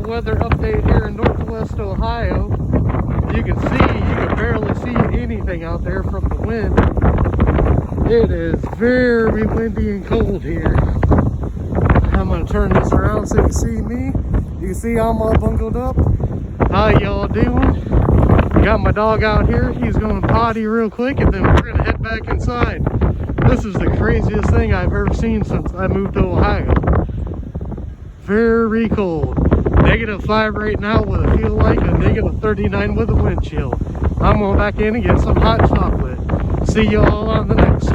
weather update here in Northwest Ohio. You can barely see anything out there from the wind. It is very windy and cold here. I'm gonna turn this around so you can see me. You can see I'm all bundled up. How y'all doing? Got my dog out here. He's going potty real quick and then we're gonna head back inside. This is the craziest thing I've ever seen since I moved to Ohio. Very cold. -5 right now with a feel like a -39 with a wind chill. I'm going back in and get some hot chocolate. See y'all on the next one.